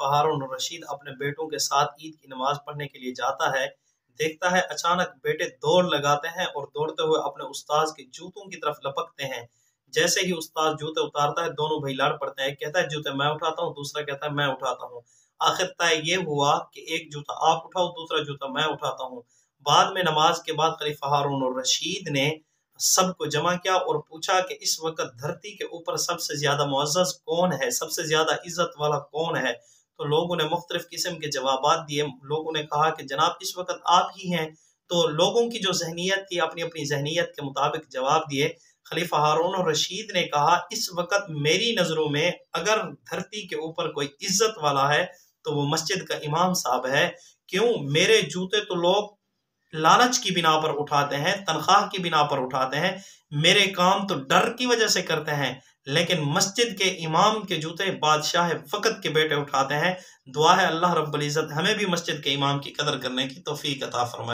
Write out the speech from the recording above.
खलीफा हारून रशीद अपने बेटों के साथ ईद की नमाज पढ़ने के लिए जाता है। देखता है अचानक बेटे दौड़ लगाते हैं और दौड़ते हुए अपने उस्ताद के जूतों की तरफ लपकते हैं। जैसे ही उस्ताद जूते उतारता है दोनों भाई लड़ पड़ते हैं। कहता है जूते मैं उठाता हूँ, दूसरा कहता है मैं उठाता हूँ। आखिर तय ये हुआ कि एक जूता आप उठाओ, दूसरा जूता मैं उठाता हूँ। बाद में नमाज के बाद खलीफा हारून और रशीद ने सबको जमा किया और पूछा कि इस वक्त धरती के ऊपर सबसे ज्यादा मुअज़्ज़ज़ कौन है, सबसे ज्यादा इज्जत वाला कौन है। तो लोगों ने मुख्तलिफ किस्म के जवाबात दिए। लोगों ने कहा कि जनाब इस वक्त आप ही हैं। तो लोगों की जो जहनीत थी अपनी अपनी जहनीत के मुताबिक जवाब दिए। खलीफा हारून और रशीद ने कहा इस वक्त मेरी नजरों में अगर धरती के ऊपर कोई इज्जत वाला है तो वो मस्जिद का इमाम साहब है। क्यों? मेरे जूते तो लोग लालच की बिना पर उठाते हैं, तनख्वाह की बिना पर उठाते हैं, मेरे काम तो डर की वजह से करते हैं, लेकिन मस्जिद के इमाम के जूते बादशाह वक्त के बेटे उठाते हैं। दुआ है अल्लाह रब्बुल इज्जत हमें भी मस्जिद के इमाम की कदर करने की तौफीक अता फरमाए।